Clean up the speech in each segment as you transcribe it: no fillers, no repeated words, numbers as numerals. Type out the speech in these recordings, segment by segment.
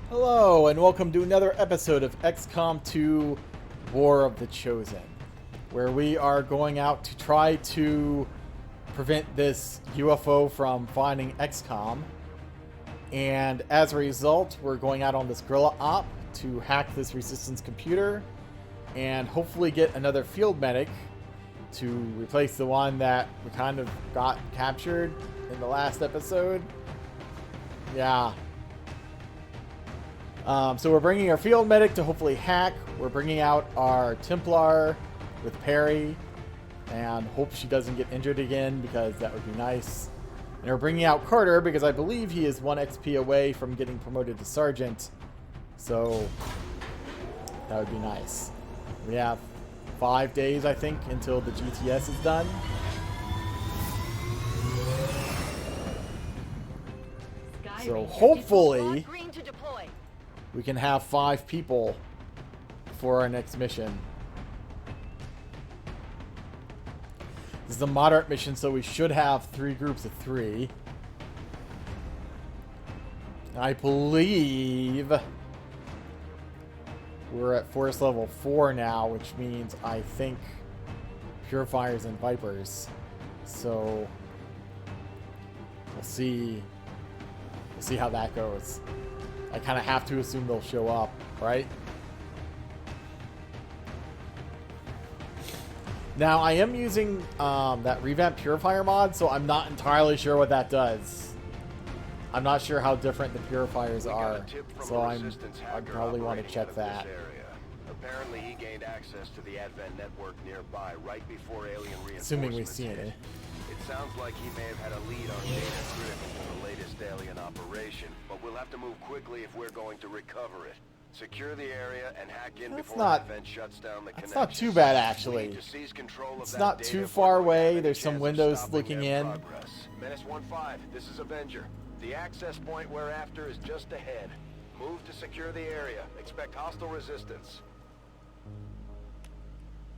Hello, and welcome to another episode of XCOM 2 War of the Chosen, where we are going out to try to prevent this UFO from finding XCOM. And as a result, we're going out on this guerrilla op to hack this resistance computer and hopefully get another field medic to replace the one that we kind of got captured in the last episode. Yeah. So we're bringing our field medic to hopefully hack. We're bringing out our Templar with Perry and hope she doesn't get injured again because that would be nice. And we're bringing out Carter because I believe he is 1 XP away from getting promoted to Sergeant. So that would be nice. We have 5 days, I think, until the GTS is done. So hopefully we can have 5 people for our next mission. This is a moderate mission, so we should have 3 groups of 3. I believe we're at force level 4 now, which means I think Purifiers and Vipers. So we'll see. We'll see how that goes. I kind of have to assume they'll show up, right? Now, I am using that Revamp Purifier mod, so I'm not entirely sure what that does. I'm not sure how different the purifiers are, so I'd probably want to check that. Apparently, he gained access to the Advent network nearby right before alien reinforcements. Assuming we've seen it. It sounds like he may have had a lead on data driven from the latest alien operation, but we'll have to move quickly if we're going to recover it. Secure the area and hack in before Advent shuts down the connection. That's not too bad, actually. It's not too far away. There's some windows looking in. Menace 1-5, this is Avenger. The access point we're after is just ahead. Move to secure the area. Expect hostile resistance.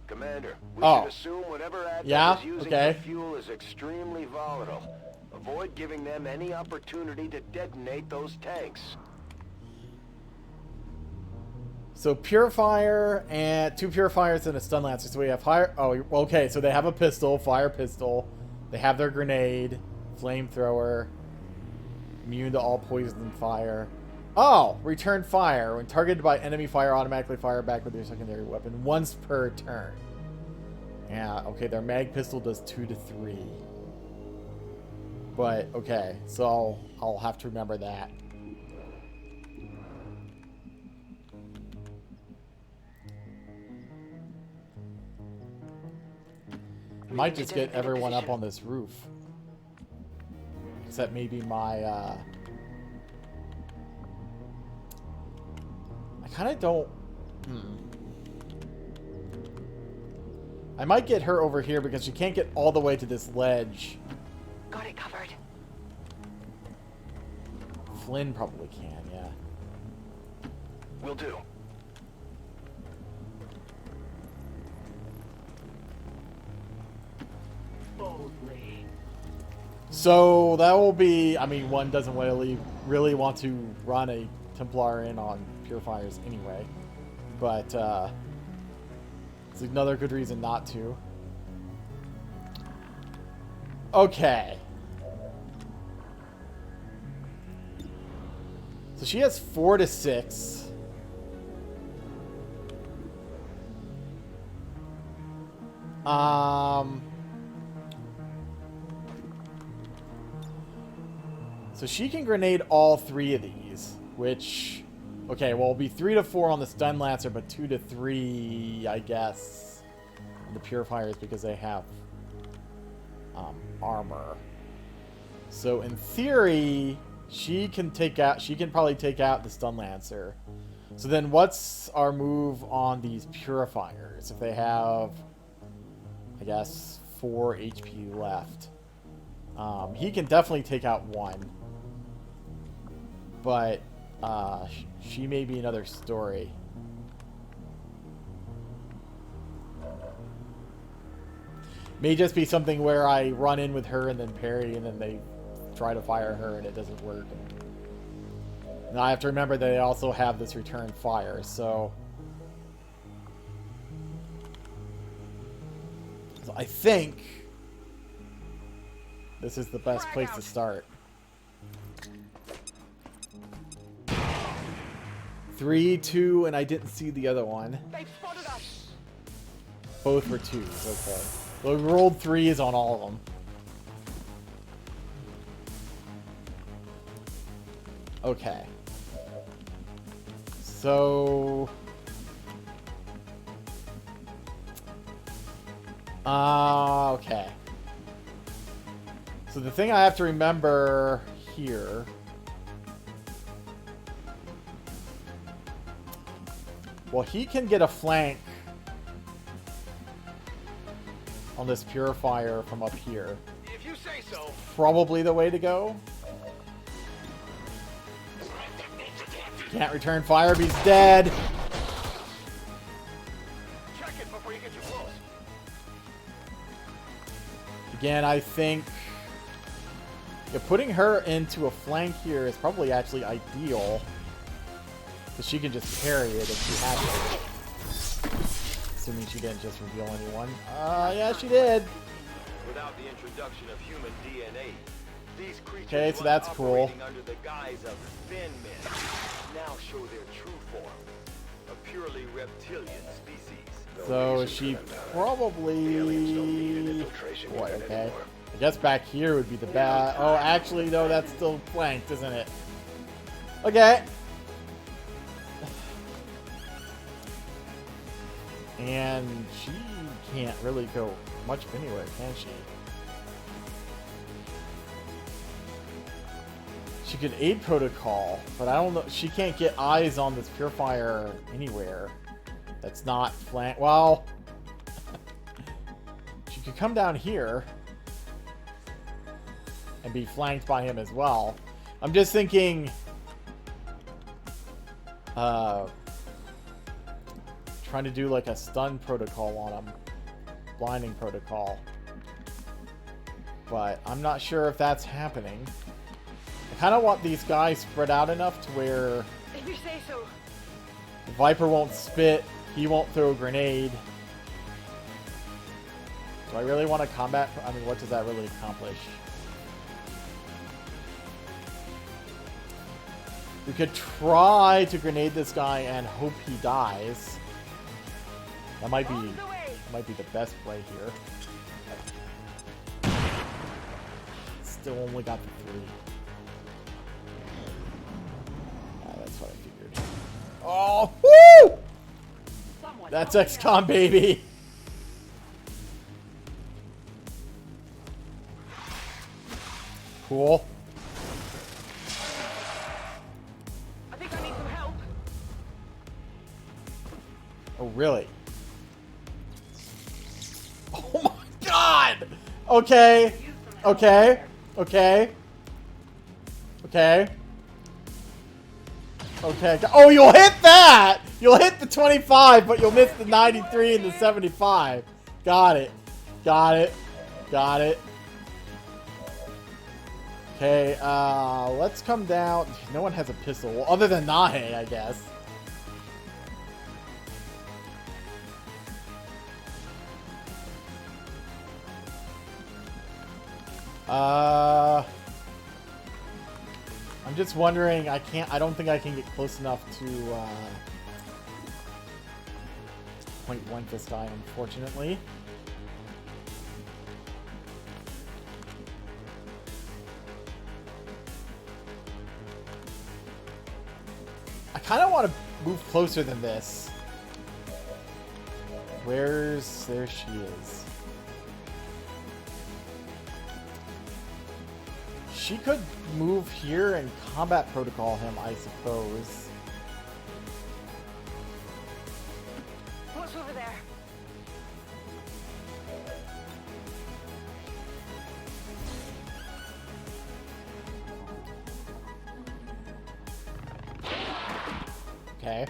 Commander, we should assume whatever Advent is using for fuel is extremely volatile. Avoid giving them any opportunity to detonate those tanks. So Purifier and 2 Purifiers and a Stun Lancer. So we have fire. Oh, okay. So they have a pistol, fire pistol. They have their grenade, flamethrower, immune to all poison and fire. Oh, return fire. When targeted by enemy fire, automatically fire back with your secondary weapon once per turn. Yeah, okay, their mag pistol does 2 to 3. But, okay, so I'll have to remember that. I might just get everyone up on this roof. Except maybe my, I kind of don't... I might get her over here because she can't get all the way to this ledge. Got it covered. Flynn probably can, yeah. Will do. Boldly. So that will be... I mean, one doesn't really want to run a Templar in on Purifiers anyway. But, it's another good reason not to. Okay. So she has 4 to 6. So she can grenade all 3 of these, which... Okay, well, it'll be 3 to 4 on the Stun Lancer, but 2 to 3, I guess, on the Purifiers because they have armor. So in theory, she can probably take out the Stun Lancer. So then what's our move on these Purifiers? If they have, I guess, 4 HP left. He can definitely take out 1. But she may be another story. May just be something where I run in with her and then parry and then they try to fire her and it doesn't work. Now I have to remember that they also have this return fire, so I think this is the best place to start. 3, 2, and I didn't see the other one. They've spotted us. Both were 2s, okay. So we rolled 3s on all of them. Okay. So... okay. So the thing I have to remember here... Well, he can get a flank on this purifier from up here. If you say so. Probably the way to go. Can't return fire, but he's dead. Check it before you get too close. Again, I think putting her into a flank here is probably actually ideal. Because she can just parry it if she has to. Assuming she didn't just reveal anyone. Yeah, she did. Without the introduction of human DNA, these creatures Okay, so that's cool. under the guise of thin men now show their true form, a purely reptilian species. So she probably... What, okay. I guess back here would be the bad... Oh, actually, no, that's still flanked, isn't it? Okay. And she can't really go much anywhere, can she? She could aid protocol, but I don't know. She can't get eyes on this purifier anywhere. That's not flank. Well, she could come down here and be flanked by him as well. I'm just thinking, trying to do like a stun protocol on him, blinding protocol, but I'm not sure if that's happening. I kind of want these guys spread out enough to where If you say so. the Viper won't spit, he won't throw a grenade. Do I really want to combat? I mean, what does that really accomplish? We could try to grenade this guy and hope he dies. That might be the best play here. Still only got the 3. Yeah, that's what I figured. Oh, woo! That's XCOM, baby. Cool. I think I need some help. Oh, really? Oh my god! Okay. Okay. Okay. Okay. Okay. Oh, you'll hit that! You'll hit the 25, but you'll miss the 93 and the 75. Got it. Got it. Got it. Okay, let's come down. No one has a pistol. Well, other than Nahe, I guess. I'm just wondering, I don't think I can get close enough to, point blank this guy, unfortunately. I kind of want to move closer than this. There she is. She could move here and combat protocol him, I suppose. What's over there? Okay.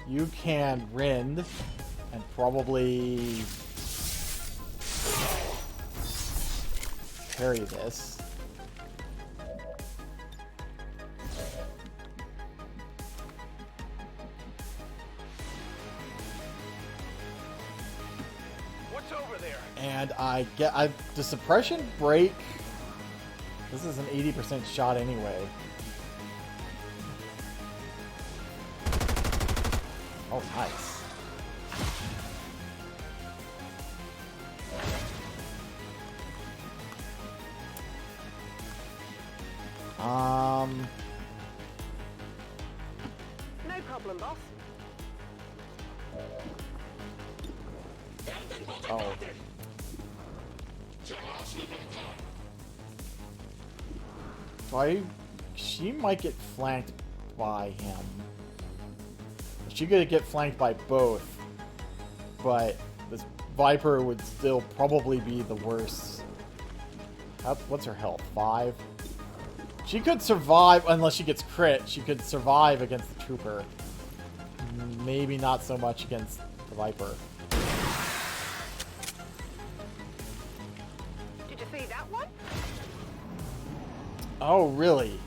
You can rend and probably parry this. What's over there? And the suppression break. This is an 80% shot anyway. Oh, nice. No problem, boss. Oh. She might get flanked by him. She could get flanked by both, but this Viper would still probably be the worst. What's her health? 5? She could survive, unless she gets crit. She could survive against the Trooper. Maybe not so much against the Viper. Did you see that one? Oh, really?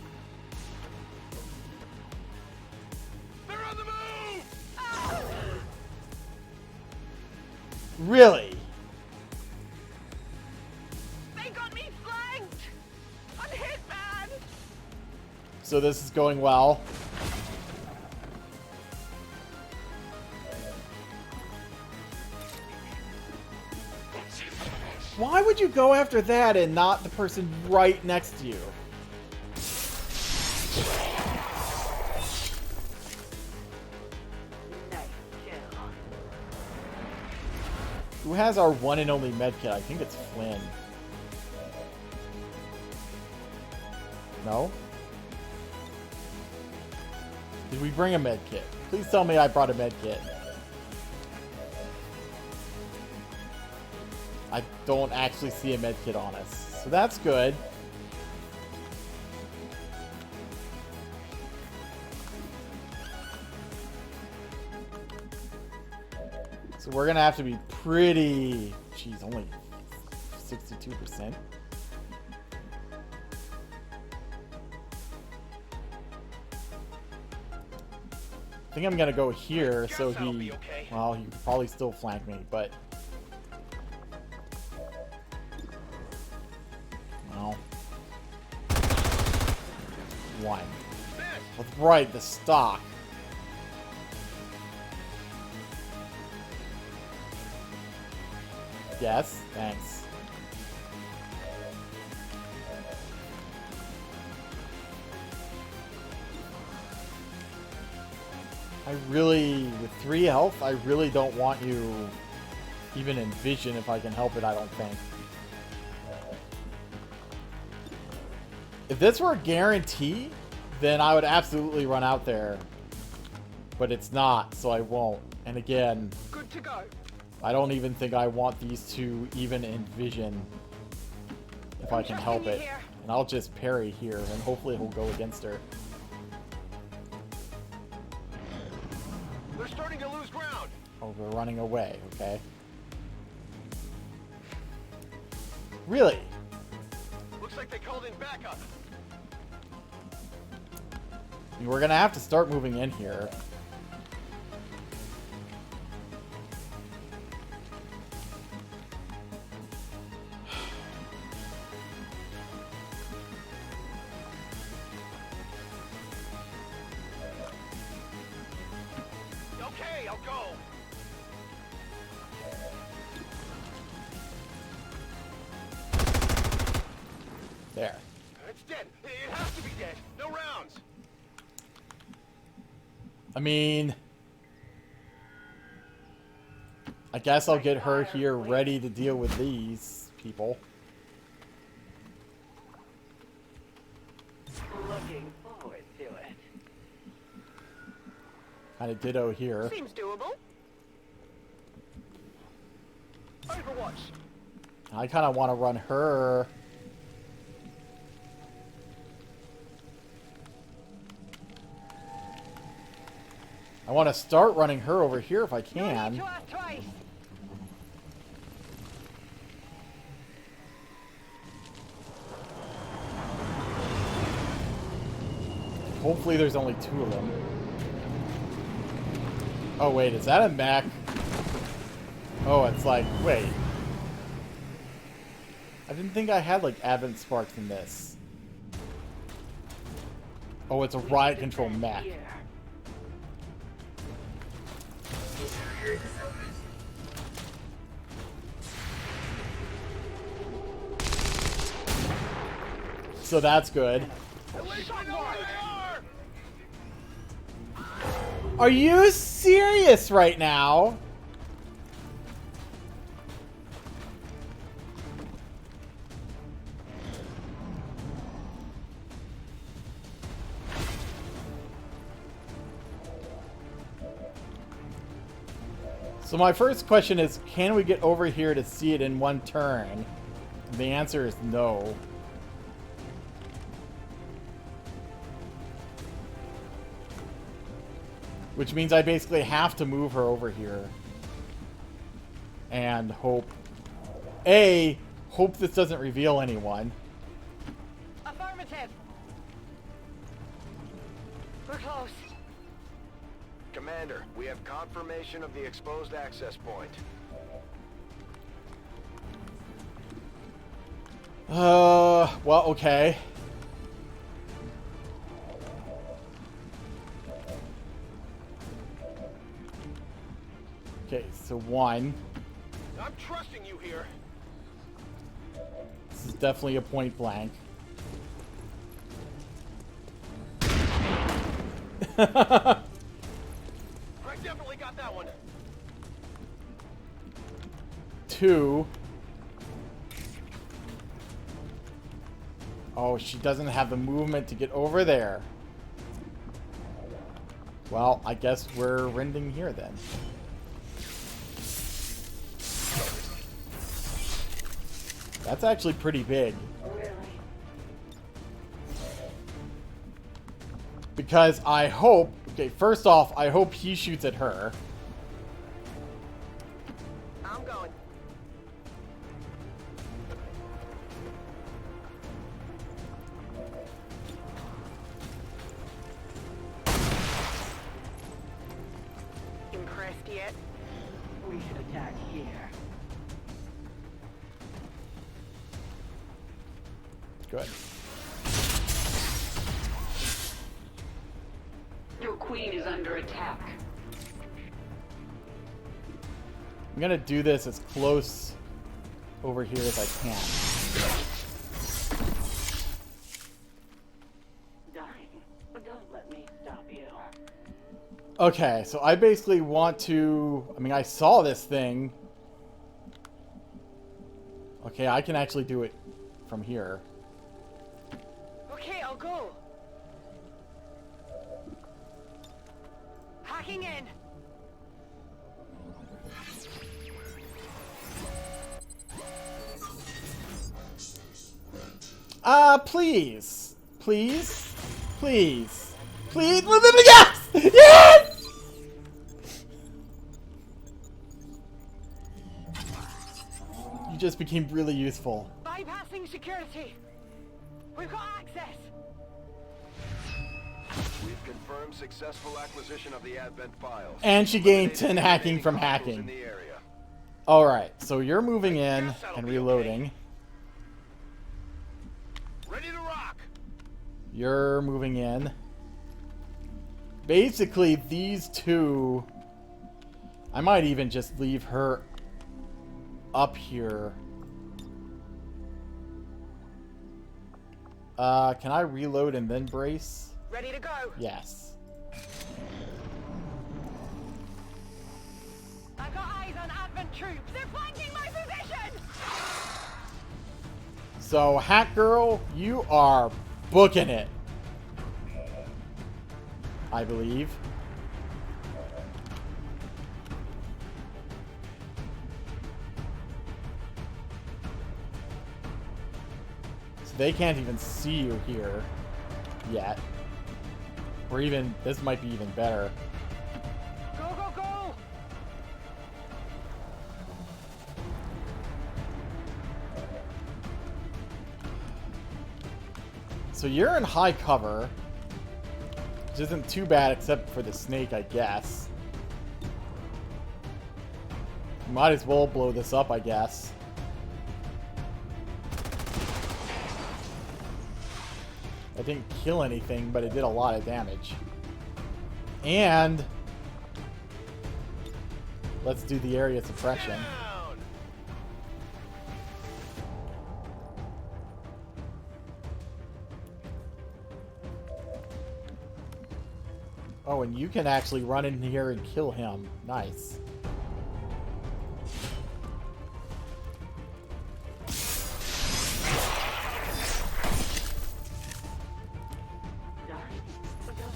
They're on the move! Ah! Really? They got me flanked! I'm hit, man! So this is going well. Why would you go after that and not the person right next to you? Nice kill. Who has our one and only medkit? I think it's Flynn. No? Did we bring a medkit? Please tell me I brought a medkit. I don't actually see a medkit on us, so that's good. So we're gonna have to be pretty... Geez, only 62%. I think I'm gonna go here, so he... Well, he could probably still flank me, but... Well... 1. That's right, the stock. Yes, thanks. I really, with 3 health, I really don't want you even in vision if I can help it, I don't think. If this were a guarantee, then I would absolutely run out there. But it's not, so I won't. And again, Good to go. I don't even think I want these two even in vision if I can help it. And I'll just parry here, and hopefully he'll go against her. They're starting to lose ground. Oh, we're running away, okay. Really? Looks like they called in backup. I mean, we're gonna have to start moving in here. Okay, I'll go. There. It's dead. It has to be dead. No rounds. I mean... I guess I'll get her here ready to deal with these people. Looking forward to it. Kind of ditto here. Seems doable. Overwatch. I kind of want to run her. I want to start running her over here if I No need can. to ask twice. Hopefully there's only 2 of them. Oh, wait, is that a mech? Oh, it's like, wait. I didn't think I had, like, Advent Sparks in this. Oh, it's a riot control mech. So that's good. Are you serious right now? So my first question is, can we get over here to see it in one turn? The answer is no. Which means I basically have to move her over here. And hope... hope this doesn't reveal anyone. Affirmative. We're close. Commander, we have confirmation of the exposed access point. Well, okay. Okay, so 1. I'm trusting you here. This is definitely a point blank. I definitely got that one. 2. Oh, she doesn't have the movement to get over there. Well, I guess we're rending here then. That's actually pretty big. Because I hope... Okay, first off, I hope he shoots at her. I'm going. Impressed yet? We should attack here. Good. Your queen is under attack. I'm gonna do this as close over here as I can. Dying. But don't let me stop you. Okay, so I basically want to... I mean, I saw this thing. Okay, I can actually do it from here. Okay, I'll go. Hacking in. Please. Please. Please. Please. Yes! Yes! You just became really useful. Bypassing security. We've got access. We've confirmed successful acquisition of the Advent files. And she gained 10 hacking from hacking. Alright, so you're moving in and reloading. Ready to rock. You're moving in. Basically, these 2... I might even just leave her up here. Can I reload and then brace? Ready to go. Yes. I've got eyes on Advent troops. They're flanking my position. So, Hat Girl, you are booking it. I believe. So they can't even see you here yet. Or even, this might be even better. Go, go, go. So you're in high cover. Which isn't too bad except for the snake, I guess. Might as well blow this up, I guess. I didn't kill anything, but it did a lot of damage. And let's do the area suppression. Oh, and you can actually run in here and kill him. Nice.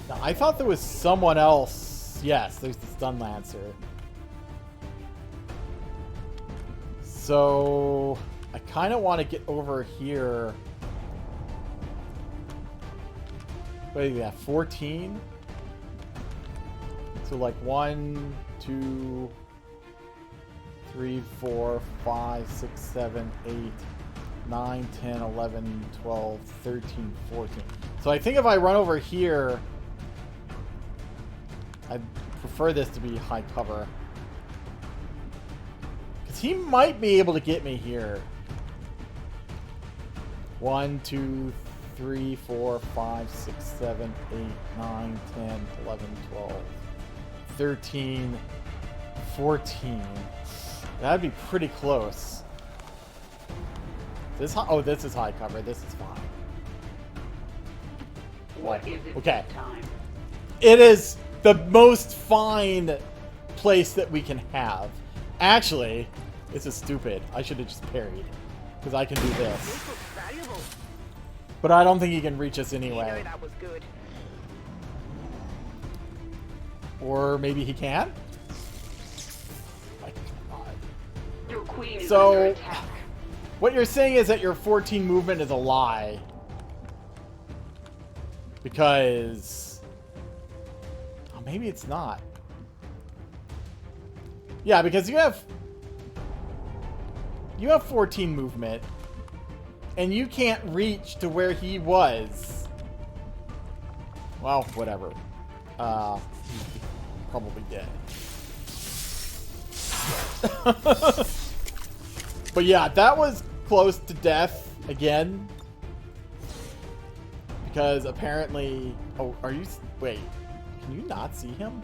Now, I thought there was someone else. Yes, there's the stun lancer. So I kind of want to get over here. What do you got? 14? So like 1, 2, 3, 4, 5, 6, 7, 8, 9, 10, 11, 12, 13, 14. So I think if I run over here, I'd prefer this to be high cover. Because he might be able to get me here. 1, 2, 3, 4, 5, 6, 7, 8, 9, 10, 11, 12. 13, 14. That'd be pretty close. This is high cover. This is fine. What is it okay. this time? It is the most fine place that we can have. Actually, this is stupid. I should have just parried. Because I can do this. This looks valuable. But I don't think he can reach us You anyway. know that was good. Or maybe he can? My God. Your queen is So, under attack. what you're saying is that your 14 movement is a lie. Because... Oh, maybe it's not. Yeah, because you have 14 movement. And you can't reach to where he was. Well, whatever. He's probably dead. But yeah, that was close to death again. Because apparently... Oh, are you... Wait. Can you not see him?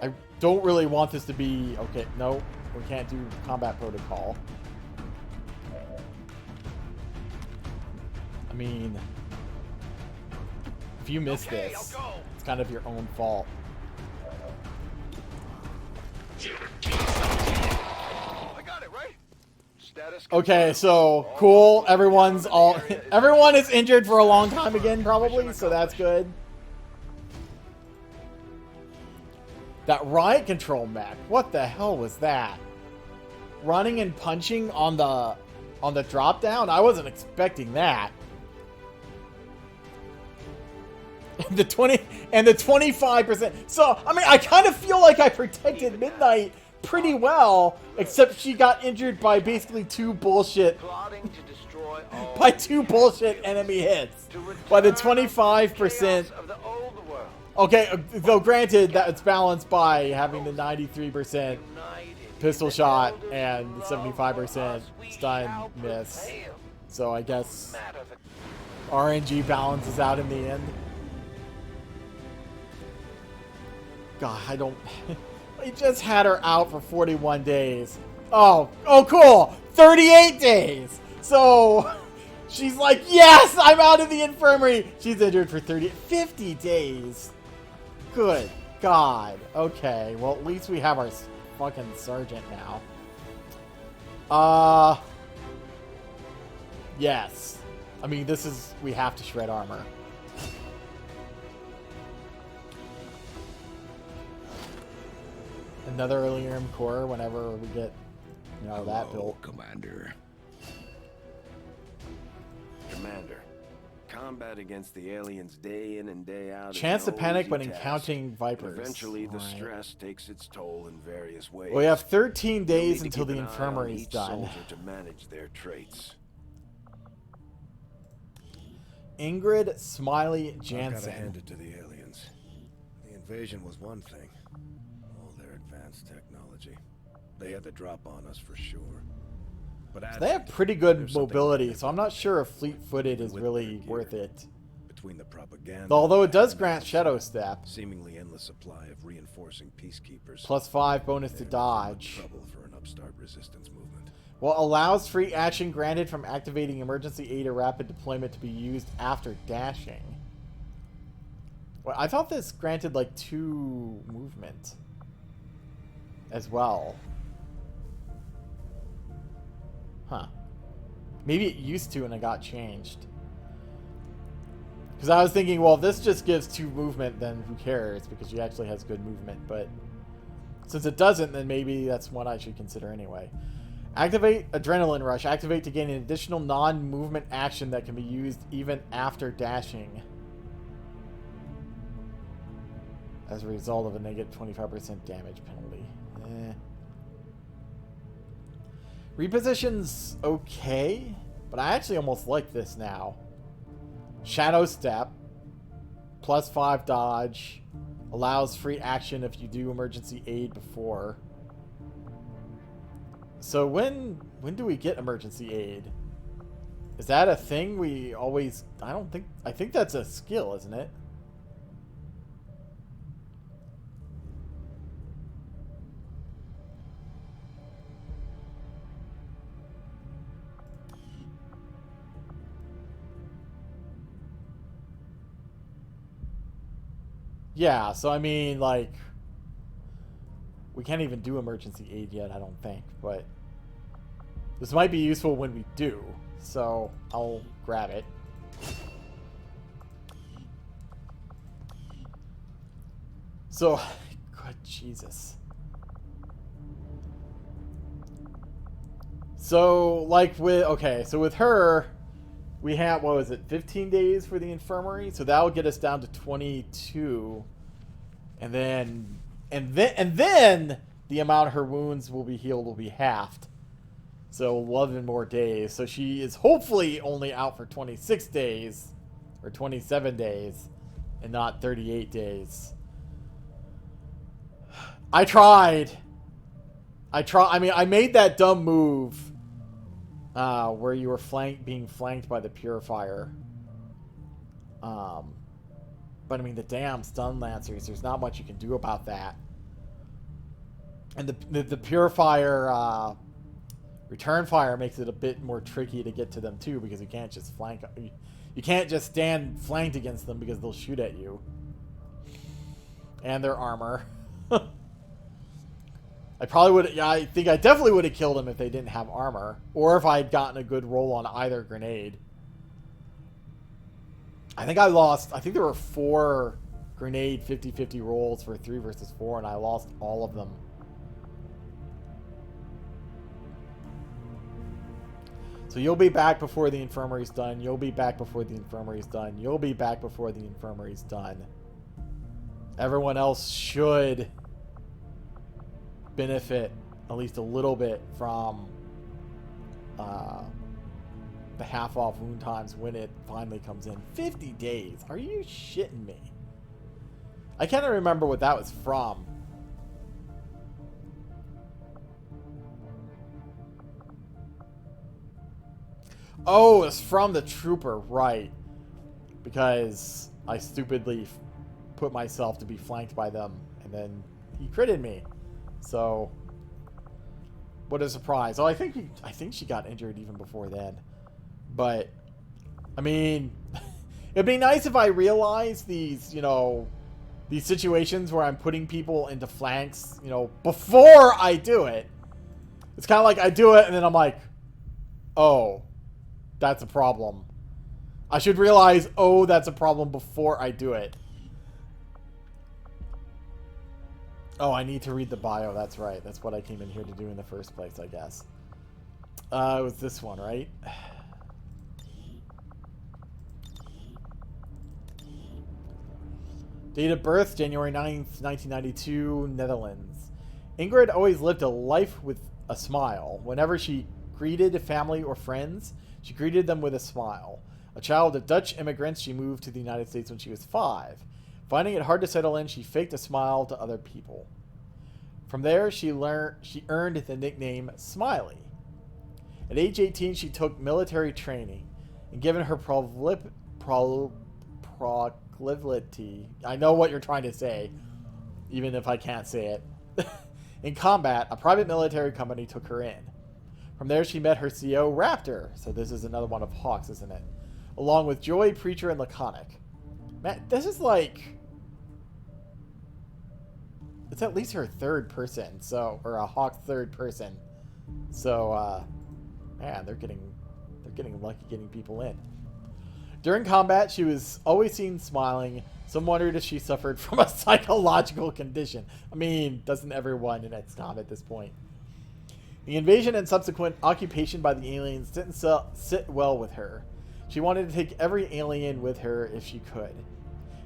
I don't really want this to be... Okay, no. We can't do combat protocol. I mean... If you miss this, it's kind of your own fault. I got it, right? Status Okay, so cool. Everyone is injured for a long time again, probably, so that's good. That riot control mech. What the hell was that? Running and punching on the drop down? I wasn't expecting that. The 25%. So, I mean, I kind of feel like I protected Midnight pretty well, except she got injured by basically two bullshit enemy hits. By the 25%. Okay, though granted that it's balanced by having the 93% pistol shot and 75% stun miss. So I guess RNG balances out in the end. God, I don't... I just had her out for 41 days. Oh, cool! 38 days! So, she's like, yes, I'm out of the infirmary! She's injured for 50 days. Good God. Okay, well, at least we have our fucking sergeant now. Yes. I mean, we have to shred armor. Another Illyrium core whenever we get, that built. Commander. Commander, combat against the aliens day in and day out. Chance to panic when encountering Vipers. Vipers. Eventually, the stress takes its toll in various ways. We have 13 days We'll need to until keep the an eye on infirmary is each done. soldier to manage their traits. Ingrid Smiley I've Jansen. gotta hand it to the aliens. The invasion was one thing. All their advanced technology. They had the drop on us for sure. But So they have pretty good mobility, so I'm not sure if fleet-footed is really worth it. Between the propaganda, Although it does grant Shadow Step. seemingly endless supply of reinforcing peacekeepers. +5 bonus to they're in dodge. trouble for an upstart resistance movement. Well, allows free action granted from activating emergency aid or rapid deployment to be used after dashing. Well, I thought this granted like 2 movement as well. Huh. Maybe it used to and it got changed. Because I was thinking, well, if this just gives 2 movement, then who cares? Because she actually has good movement. But since it doesn't, then maybe that's one I should consider anyway. Activate Adrenaline Rush. Activate to gain an additional non-movement action that can be used even after dashing. As a result of a negative 25% damage penalty. Reposition's okay, but I actually almost like this now. Shadow Step. +5 dodge. Allows free action if you do emergency aid before. So when do we get emergency aid? Is that a thing we always... I think that's a skill, isn't it? Yeah, so I mean, like... We can't even do emergency aid yet, I don't think, but... This might be useful when we do, so I'll grab it. So, good Jesus. So, like with... Okay, so with her... We have, what was it, 15 days for the infirmary? So that'll get us down to 22. And then the amount of her wounds will be healed will be halved. So 11 more days. So she is hopefully only out for 26 days. Or 27 days. And not 38 days. I tried. I mean, I made that dumb move. Where you were being flanked by the Purifier. But I mean, the damn stun lancers, there's not much you can do about that. And the Purifier return fire makes it a bit more tricky to get to them too, because you can't just flank. You can't just stand flanked against them because they'll shoot at you. And their armor. I probably would. Yeah, I think I definitely would have killed them if they didn't have armor, or if I had gotten a good roll on either grenade. I think I lost. I think there were 4 grenade 50-50 rolls for 3 versus 4, and I lost all of them. So you'll be back before the infirmary's done. You'll be back before the infirmary's done. You'll be back before the infirmary's done. Everyone else should benefit at least a little bit from the half off wound times when it finally comes in. 50 days. Are you shitting me? I can't remember what that was from. Oh, it's from the trooper, right. Because I stupidly put myself to be flanked by them, and then he critted me. So, what a surprise. Oh, I think she got injured even before then. But, I mean, it'd be nice if I realized these, you know, these situations where I'm putting people into flanks, you know, before I do it. It's kind of like I do it and then I'm like, oh, that's a problem. I should realize, oh, that's a problem before I do it. Oh, I need to read the bio. That's right. That's what I came in here to do in the first place, I guess. It was this one, right? Date of birth, January 9th, 1992, Netherlands. Ingrid always lived a life with a smile. Whenever she greeted family or friends, she greeted them with a smile. A child of Dutch immigrants, she moved to the United States when she was 5. Finding it hard to settle in, she faked a smile to other people. From there, she earned the nickname Smiley. At age 18, she took military training, and given her proclivity, I know what you're trying to say, even if I can't say it. In combat, a private military company took her in. From there, she met her CO, Raptor. So this is another one of Hawk's, isn't it? Along with Joy, Preacher, and Laconic. Man, this is like... It's at least her third person, so... Or a Hawk's third person. So, man, they're getting lucky getting people in. During combat, she was always seen smiling. Some wondered if she suffered from a psychological condition. I mean, doesn't everyone in XCOM at this point? The invasion and subsequent occupation by the aliens didn't sit well with her. She wanted to take every alien with her if she could.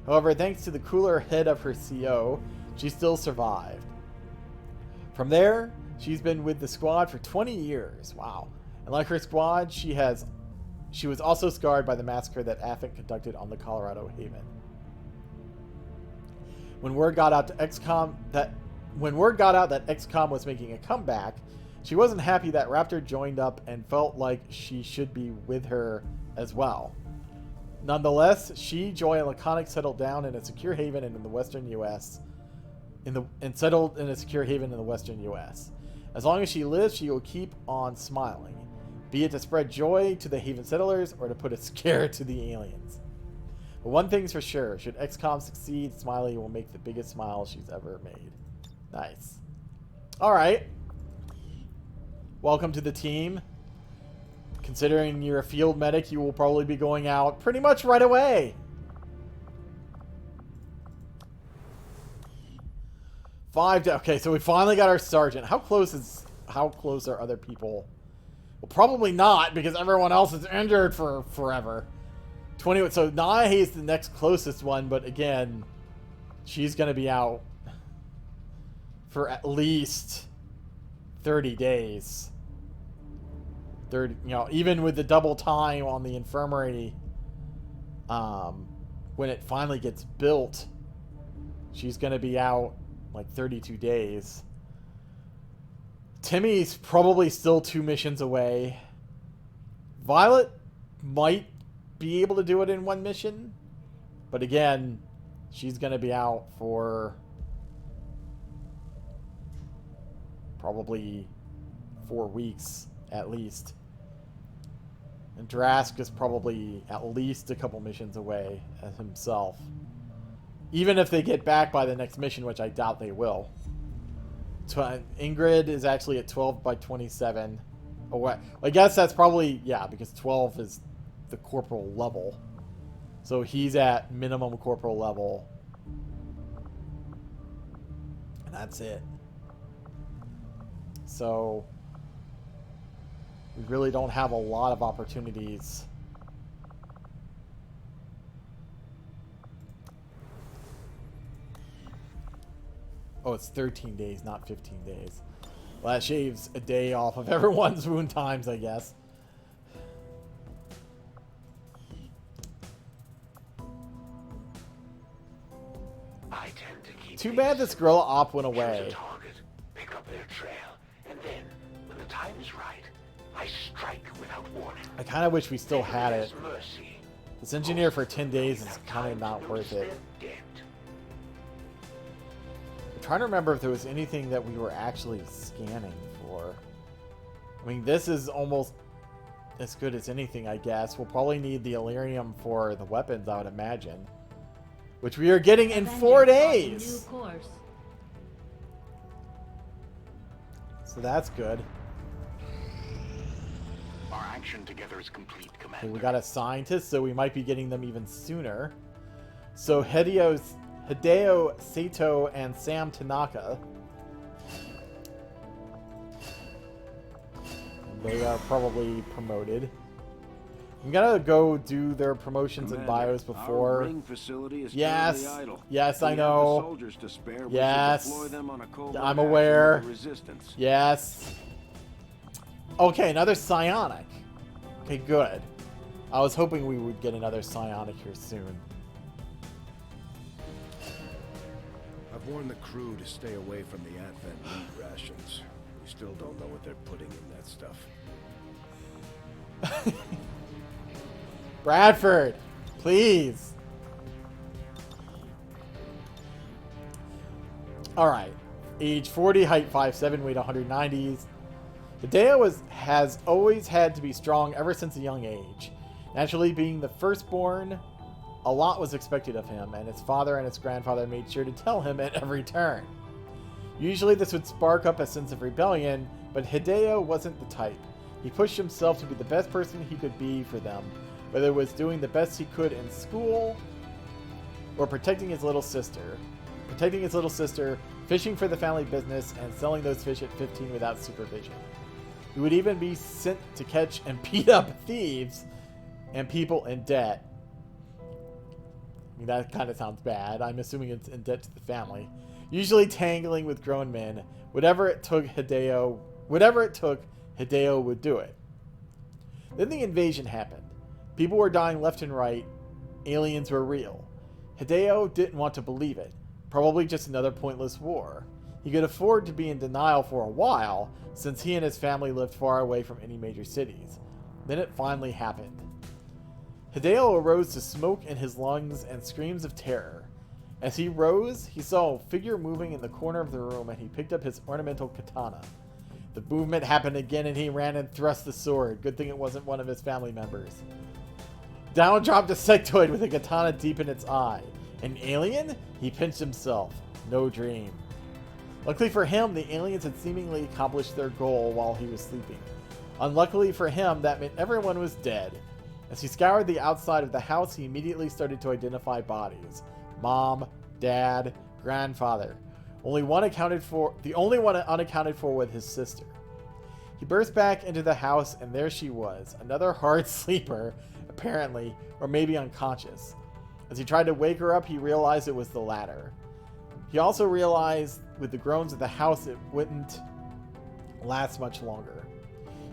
However, thanks to the cooler head of her CO, she still survived. From there, she's been with the squad for 20 years. Wow. And like her squad, she was also scarred by the massacre that Affent conducted on the Colorado Haven. When word got out that XCOM was making a comeback, she wasn't happy that Raptor joined up and felt like she should be with her as well. Nonetheless, she, Joy, and Laconic settled down in a secure haven in the western U.S. Settled in a secure haven in the western U.S. As long as she lives, she will keep on smiling, be it to spread joy to the haven settlers or to put a scare to the aliens. But one thing's for sure, should XCOM succeed, Smiley will make the biggest smile she's ever made. Nice. Alright. Welcome to the team. Considering you're a field medic, you will probably be going out pretty much right away. Okay, so we finally got our sergeant. How close are other people? Well, probably not, because everyone else is injured for forever. 20. So Nahe is the next closest one, but again, she's going to be out for at least 30 days. 30, even with the double time on the infirmary, when it finally gets built, she's going to be out like 32 days. Timmy's probably still 2 missions away. Violet might be able to do it in 1 mission, but again, she's going to be out for probably 4 weeks at least. And Drask is probably at least a couple missions away himself. Even if they get back by the next mission, which I doubt they will. Ingrid is actually at 12 by 27. Oh, what? I guess that's probably, yeah, because 12 is the corporal level. So he's at minimum corporal level. And that's it. So we really don't have a lot of opportunities. Oh, it's 13 days, not 15 days. Well, that shaves a day off of everyone's wound times, I guess. I tend to keep Too bad this gorilla op went away. Choose a target, pick up their trail, and then, when the time is right, I strike without warning. I kind of wish we still had it. Mercy. This engineer for 10 days is kind of not worth it. I'm trying to remember if there was anything that we were actually scanning for. I mean, this is almost as good as anything, I guess. We'll probably need the Illyrium for the weapons, I would imagine. Which we are getting in 4 days! So that's good. Our action together is complete, Commander. Okay, we got a scientist, so we might be getting them even sooner. So Hideo Sato and Sam Tanaka. They are probably promoted. I'm gonna go do their promotions and bios before. Our ring facility is yes, idle. yes, I We have know. the soldiers to spare. We Yes, should deploy them on a covert I'm action aware. with the resistance. Yes. Okay, another psionic. Okay, good. I was hoping we would get another psionic here soon. I've warned the crew to stay away from the Advent meat rations. We still don't know what they're putting in that stuff. Bradford, please. All right. Age 40, height 5'7", weight 190s. Hideo has always had to be strong ever since a young age. Naturally, being the firstborn, a lot was expected of him, and his father and his grandfather made sure to tell him at every turn. Usually this would spark up a sense of rebellion, but Hideo wasn't the type. He pushed himself to be the best person he could be for them, whether it was doing the best he could in school or protecting his little sister. Fishing for the family business, and selling those fish at 15 without supervision. He would even be sent to catch and beat up thieves and people in debt. I mean, that kind of sounds bad. I'm assuming it's in debt to the family. Usually tangling with grown men. Whatever it took, Hideo would do it. Then the invasion happened. People were dying left and right. Aliens were real. Hideo didn't want to believe it. Probably just another pointless war. He could afford to be in denial for a while, since he and his family lived far away from any major cities. Then it finally happened. Hideo arose to smoke in his lungs and screams of terror. As he rose, he saw a figure moving in the corner of the room, and he picked up his ornamental katana. The movement happened again, and he ran and thrust the sword. Good thing it wasn't one of his family members. Down dropped a sectoid with a katana deep in its eye. An alien? He pinched himself. No dream. Luckily for him, the aliens had seemingly accomplished their goal while he was sleeping. Unluckily for him, that meant everyone was dead. As he scoured the outside of the house, he immediately started to identify bodies. Mom, Dad, Grandfather. The only one unaccounted for was his sister. He burst back into the house, and there she was. Another hard sleeper, apparently, or maybe unconscious. As he tried to wake her up, he realized it was the latter. He also realized, with the groans of the house, it wouldn't last much longer.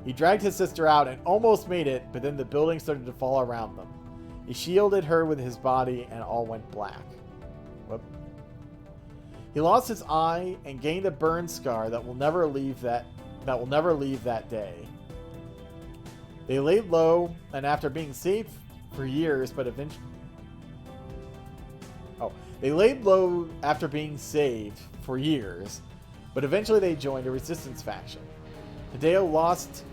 He dragged his sister out and almost made it, but then the building started to fall around them. He shielded her with his body, and all went black. Whoop. He lost his eye and gained a burn scar that will never leave that day. They laid low, and after being safe for years, They laid low after being saved for years, but eventually they joined a resistance faction. Hideo lost...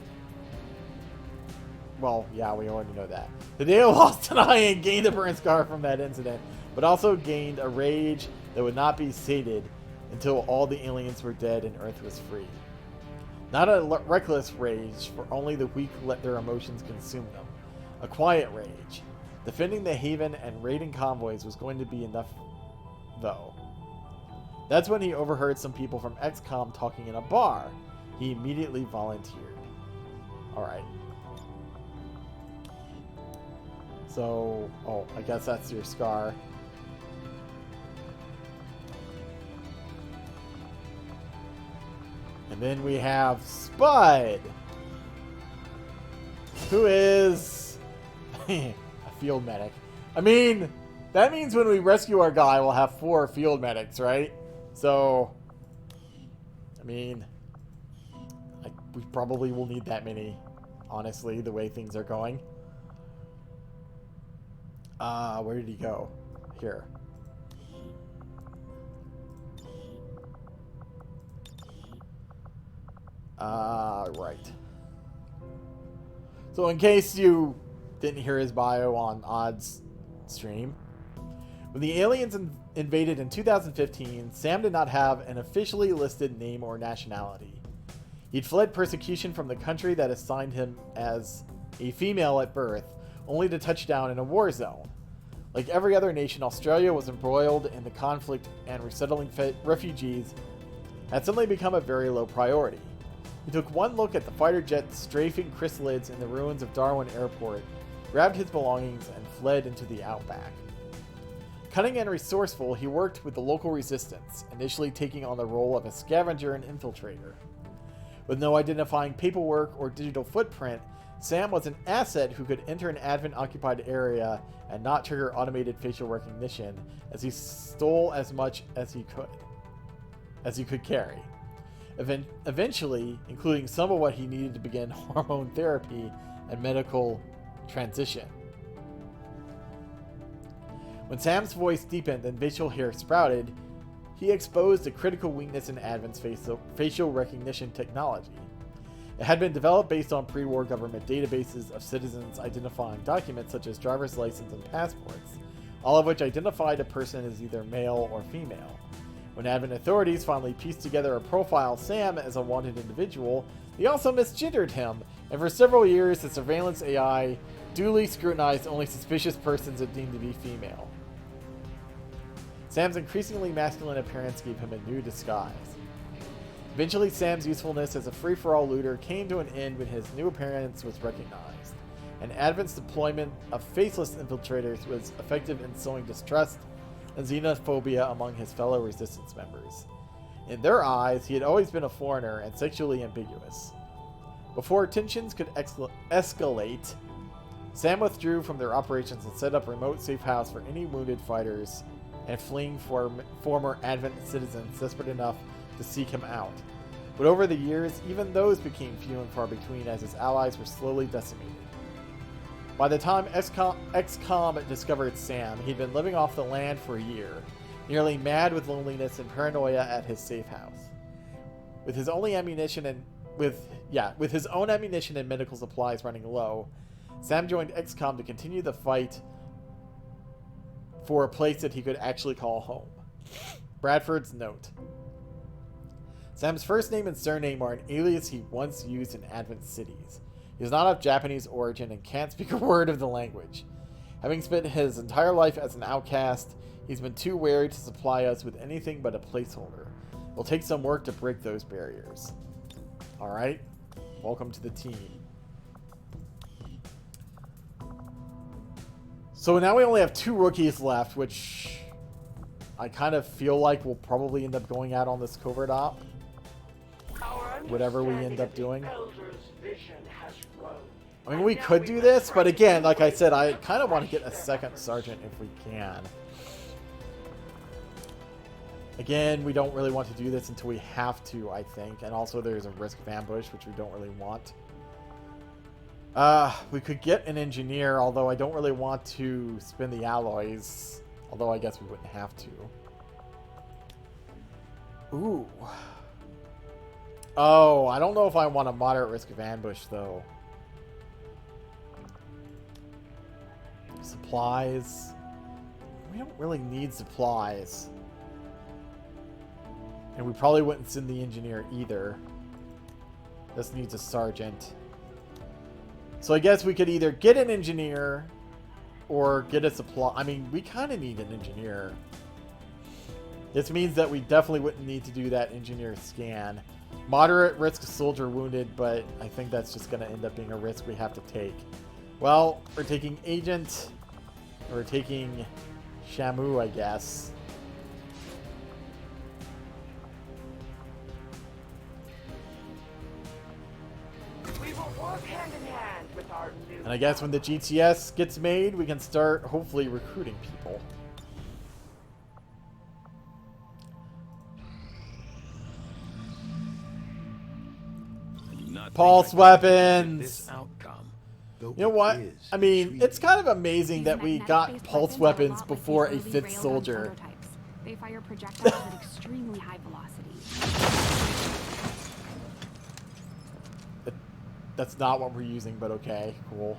Well, yeah, we already know that. Hideo lost an eye and gained a burn scar from that incident, but also gained a rage that would not be sated until all the aliens were dead and Earth was free. Not a reckless rage, for only the weak let their emotions consume them. A quiet rage. Defending the haven and raiding convoys was going to be enough, though. That's when he overheard some people from XCOM talking in a bar. He immediately volunteered. Alright. So, I guess that's your scar. And then we have Spud, who is a field medic. I mean, that means when we rescue our guy, we'll have 4 field medics, right? So, I mean, we probably will need that many, honestly, the way things are going. Where did he go? Here. Right. So in case you didn't hear his bio on Odd's stream, when the aliens invaded in 2015, Sam did not have an officially listed name or nationality. He'd fled persecution from the country that assigned him as a female at birth, only to touch down in a war zone. Like every other nation, Australia was embroiled in the conflict, and resettling refugees had suddenly become a very low priority. He took one look at the fighter jet strafing chrysalids in the ruins of Darwin Airport, grabbed his belongings, and fled into the outback. Cunning and resourceful, he worked with the local resistance, initially taking on the role of a scavenger and infiltrator. With no identifying paperwork or digital footprint, Sam was an asset who could enter an admin-occupied area and not trigger automated facial recognition, as he stole as much as he could carry. Eventually, including some of what he needed to begin hormone therapy and medical transition. When Sam's voice deepened and facial hair sprouted, he exposed a critical weakness in Advent's facial recognition technology. It had been developed based on pre-war government databases of citizens identifying documents such as driver's license and passports, all of which identified a person as either male or female. When Advent authorities finally pieced together a profile of Sam as a wanted individual, they also misgendered him, and for several years the surveillance AI duly scrutinized only suspicious persons it deemed to be female. Sam's increasingly masculine appearance gave him a new disguise. Eventually, Sam's usefulness as a free-for-all looter came to an end when his new appearance was recognized, and Advent's deployment of faceless infiltrators was effective in sowing distrust and xenophobia among his fellow resistance members. In their eyes, he had always been a foreigner and sexually ambiguous. Before tensions could escalate, Sam withdrew from their operations and set up a remote safe house for any wounded fighters and fleeing former Advent citizens desperate enough to seek him out. But over the years, even those became few and far between as his allies were slowly decimated. By the time XCOM discovered Sam, he'd been living off the land for a year, nearly mad with loneliness and paranoia at his safe house. With his own ammunition and medical supplies running low, Sam joined XCOM to continue the fight for a place that he could actually call home. Bradford's note. Sam's first name and surname are an alias he once used in Advent cities. He is not of Japanese origin and can't speak a word of the language. Having spent his entire life as an outcast, he's been too wary to supply us with anything but a placeholder. It will take some work to break those barriers. Alright, welcome to the team. So now we only have 2 rookies left, which I kind of feel like we'll probably end up going out on this covert op. Whatever we end up doing. I mean, we could do this, but again, like I said, I kind of want to get a second sergeant if we can. Again, we don't really want to do this until we have to, I think. And also there's a risk of ambush, which we don't really want. We could get an engineer, although I don't really want to spin the alloys. Although I guess we wouldn't have to. Ooh. Oh, I don't know if I want a moderate risk of ambush, though. Supplies. We don't really need supplies. And we probably wouldn't send the engineer either. This needs a sergeant. So I guess we could either get an engineer or get a supply. I mean, we kind of need an engineer. This means that we definitely wouldn't need to do that engineer scan. Moderate risk soldier wounded, but I think that's just going to end up being a risk we have to take. Well, we're taking agent. We're taking Shamu, I guess. We will work hand in hand with our new. And I guess when the GTS gets made, we can start hopefully recruiting people. Pulse weapons. You know what? I mean, it's kind of amazing that we got pulse weapons before a 5th soldier. They fire projectiles at extremely high velocity. That's not what we're using, but okay, cool.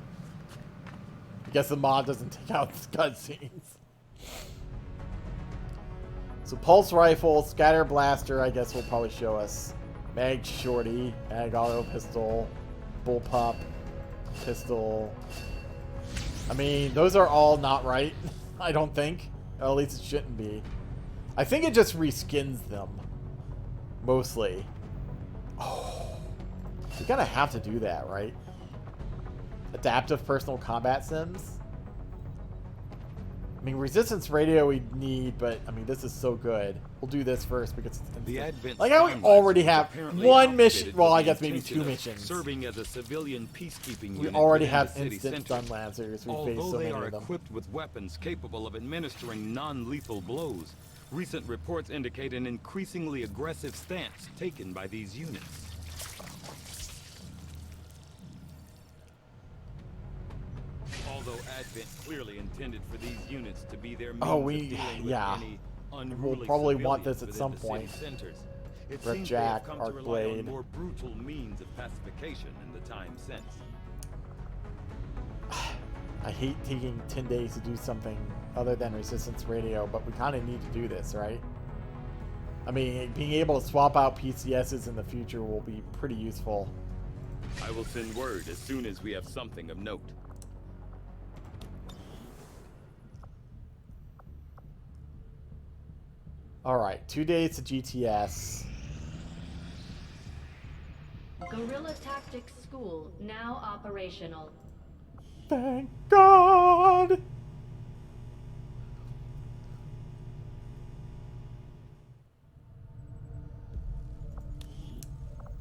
I guess the mod doesn't take out the cutscenes. So pulse rifle, scatter blaster, I guess will probably show us. Mag shorty, mag auto pistol, bullpup, pistol. I mean, those are all not right, I don't think. Or at least it shouldn't be. I think it just reskins them. Mostly. Oh. We kind of have to do that, right? Adaptive personal combat sims? I mean, resistance radio we need, but I mean, this is so good. We'll do this first because it's instant. The Advent Like, I already have one mission. Well, I guess maybe 2 missions. Serving as a civilian peacekeeping We unit already within have the city instant center. stun lancers. We face Although so they many are of them. equipped with weapons capable of administering non-lethal blows, recent reports indicate an increasingly aggressive stance taken by these units. Although Advent clearly intended for these units to be their means of dealing with any unruly We'll probably want civilians this at within some the city point. centers, it Red seems Jack, they have come to Arc rely Blade. on more brutal means of pacification in the time since. I hate taking 10 days to do something other than resistance radio, but we kind of need to do this, right? I mean, being able to swap out PCSs in the future will be pretty useful. I will send word as soon as we have something of note. Alright, 2 days to GTS. Guerrilla Tactics School now operational. Thank God!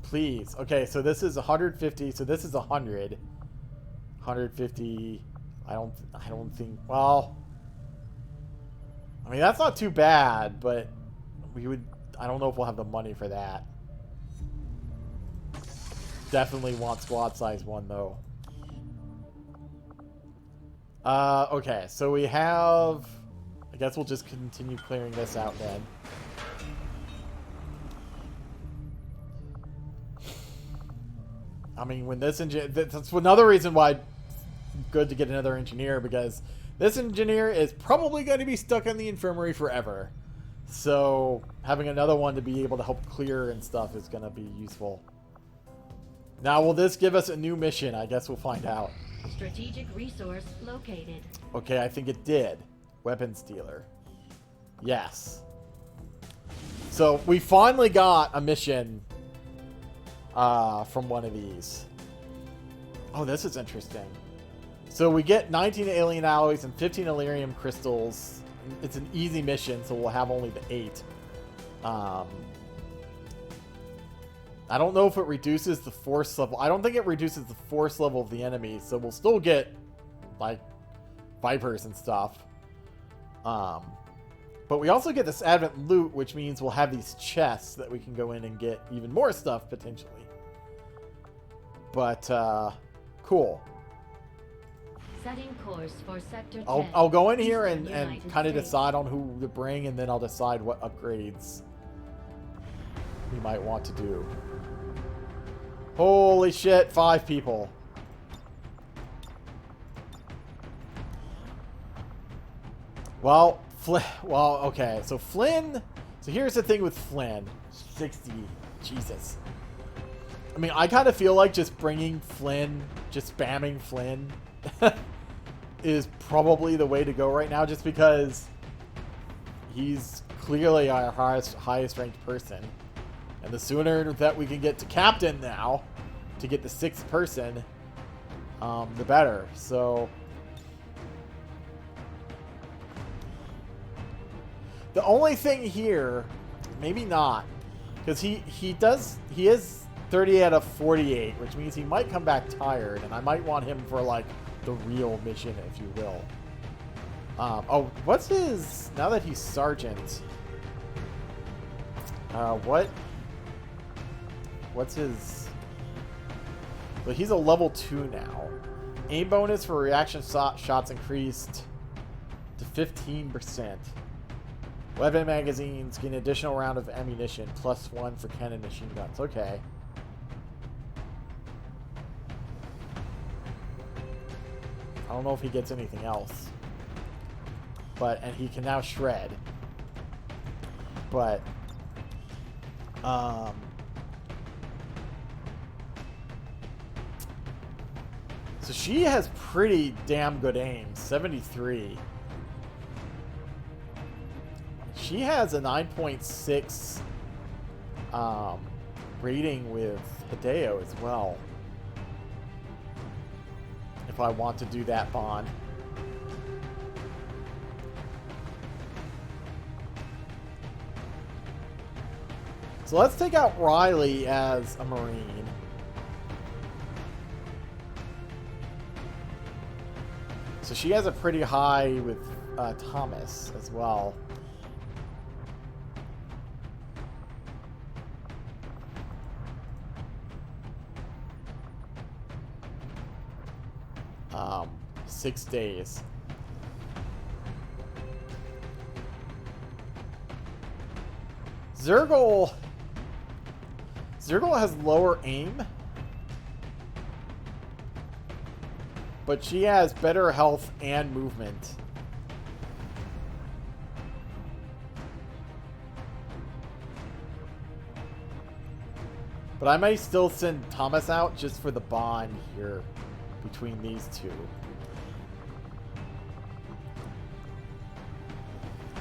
Please. Okay, so this is 150, so this is 100. 150. I don't think, well, I mean, that's not too bad, but I don't know if we'll have the money for that. Definitely want squad size 1 though. Okay, so we have, I guess we'll just continue clearing this out then. I mean, when this that's another reason why it's good to get another engineer, because this engineer is probably going to be stuck in the infirmary forever. So having another one to be able to help clear and stuff is going to be useful. Now, will this give us a new mission? I guess we'll find out. Strategic resource located. Okay, I think it did. Weapons dealer. Yes. So we finally got a mission from one of these. Oh, this is interesting. So we get 19 alien alloys and 15 Elerium crystals. It's an easy mission, so we'll have only the 8. I don't know if it reduces the force level. I don't think it reduces the force level of the enemy, so we'll still get, like, Vipers and stuff. But we also get this Advent loot, which means we'll have these chests that we can go in and get even more stuff, potentially. But, cool. Setting course for Sector 10. I'll go in here and United kind of States. decide on who to bring, and then I'll decide what upgrades we might want to do. Holy shit, 5 people. Well, okay, so Flynn, so here's the thing with Flynn. 60, Jesus. I mean, I kind of feel like just bringing Flynn, just spamming Flynn is probably the way to go right now, just because he's clearly our highest ranked person. And the sooner that we can get to captain now, to get the 6th person, the better. So the only thing here, maybe not, because he is 30 out of 48, which means he might come back tired, and I might want him for, like, the real mission, if you will. Oh, what's his, now that he's sergeant, what's his, well, he's a level 2 now. Aim bonus for reaction shots increased to 15%. Weapon magazines gain an additional round of ammunition, +1 for cannon machine guns. Okay. I don't know if he gets anything else. And he can now shred. But, so she has pretty damn good aim, 73. She has a 9.6 rating with Hideo as well. If I want to do that bond. So let's take out Riley as a Marine. So she has a pretty high with Thomas as well. Um, 6 days. Zergel has lower aim, but she has better health and movement. But I may still send Thomas out just for the bond here between these two.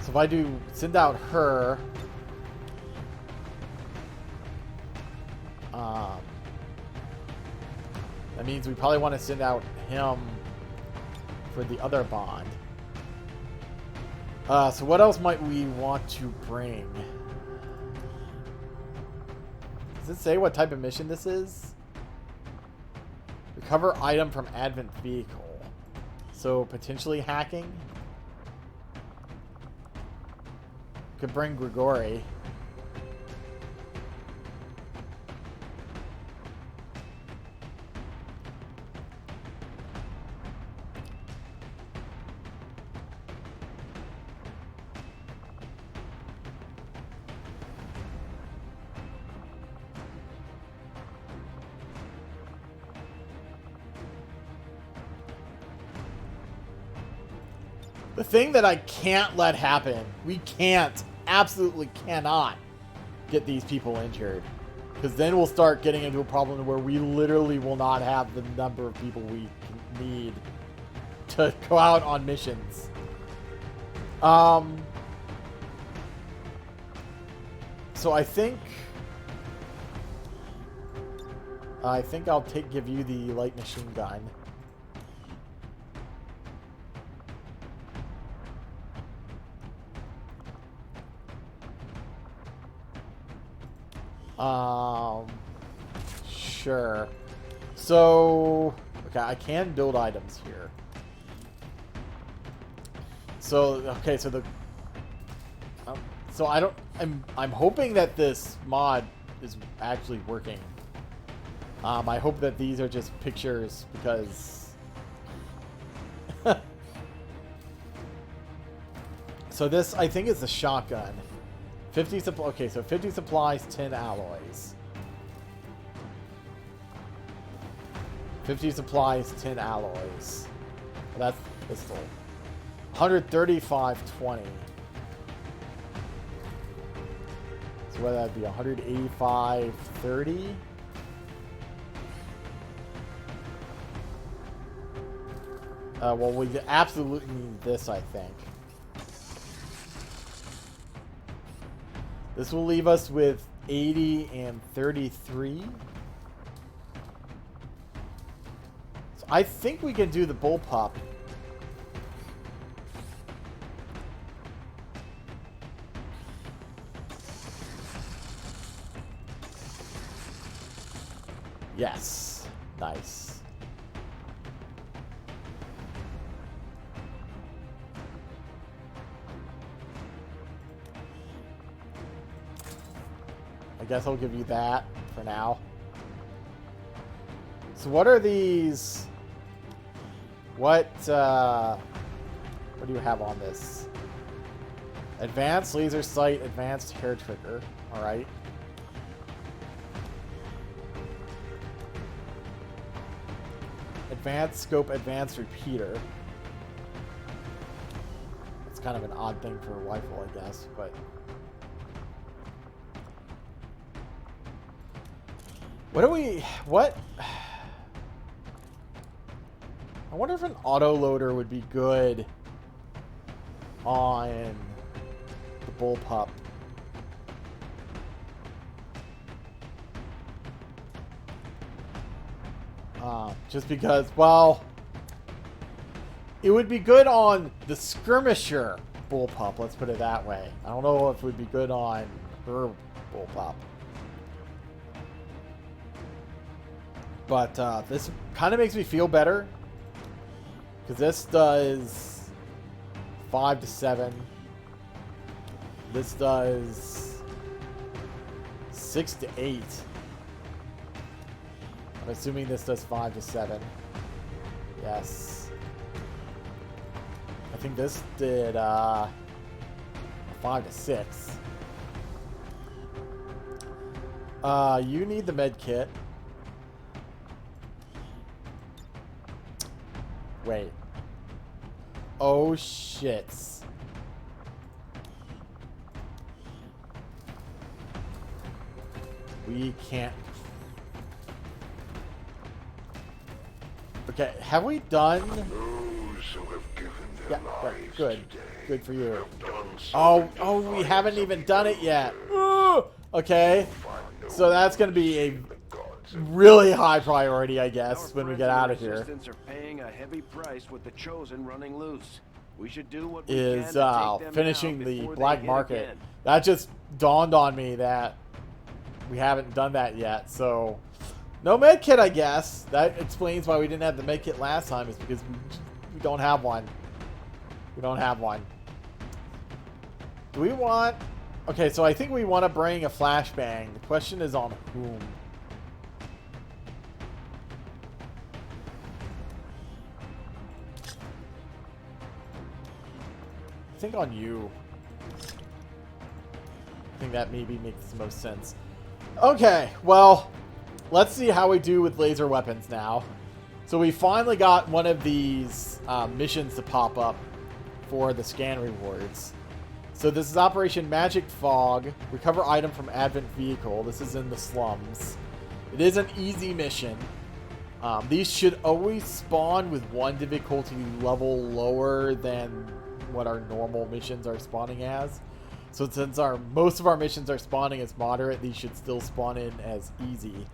So if I do send out her, that means we probably want to send out him for the other bond. So what else might we want to bring? Does it say what type of mission this is? Recover item from Advent vehicle. So potentially hacking. Could bring Grigori. The thing that I can't let happen, we can't, absolutely cannot get these people injured. Because then we'll start getting into a problem where we literally will not have the number of people we need to go out on missions. So I think I'll give you the light machine gun. Sure. So, okay, I can build items here. So, okay, so the, so I'm hoping that this mod is actually working. I hope that these are just pictures because, so this, I think, is the shotgun. 50 supply. Okay, so 50 supplies, 10 alloys. 50 supplies, 10 alloys. That's pistol. 135.20. So whether that be 185.30. Well, we absolutely need this, I think. This will leave us with 80 and 33. So I think we can do the bullpup. Yes. Nice. I guess I'll give you that for now. So what are these? What do you have on this? Advanced laser sight, advanced hair trigger. All right. Advanced scope, advanced repeater. It's kind of an odd thing for a rifle, I guess, but. What? I wonder if an autoloader would be good on the bullpup. Just because, well, it would be good on the skirmisher bullpup, let's put it that way. I don't know if it would be good on her bullpup. But this kind of makes me feel better. Because this does 5 to 7. This does 6 to 8. I'm assuming this does 5 to 7. Yes. I think this did 5 to 6. You need the med kit. Wait. Oh shits. We can't. Okay, have we done? Those who have given their Yeah, lives good. today Good for you. have done so Oh, we haven't even done it yet. Ooh, okay. So that's going to be a really high priority, I guess, when we get out of here. Resistance are paying a heavy price with the Chosen running loose. We should do what we Is can to take them finishing down the before they black hit market. again. That just dawned on me that we haven't done that yet. So no med kit, I guess. That explains why we didn't have the med kit last time, is because we don't have one. We don't have one. Do we want... Okay, so I think we want to bring a flashbang. The question is on whom. I think on you. I think that maybe makes the most sense. Okay, well, let's see how we do with laser weapons now. So we finally got one of these missions to pop up for the scan rewards. So this is Operation Magic Fog. Recover item from Advent Vehicle. This is in the slums. It is an easy mission. These should always spawn with one difficulty level lower than what our normal missions are spawning as. So since most of our missions are spawning as moderate, these should still spawn in as easy.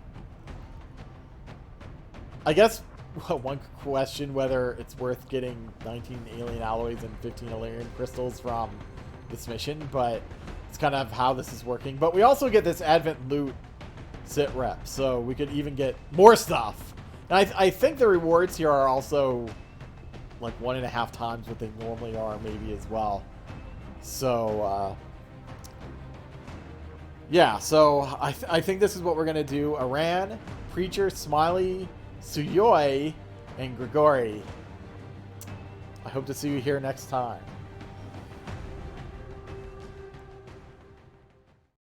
I guess one could question whether it's worth getting 19 alien alloys and 15 alien crystals from this mission, but it's kind of how this is working. But we also get this Advent loot sit rep, so we could even get more stuff. And I think the rewards here are also like 1.5 times what they normally are, maybe as well. So yeah, so I think this is what we're gonna do. Aran, Preacher, Smiley, Suyoi, and Grigori. I hope to see you here next time.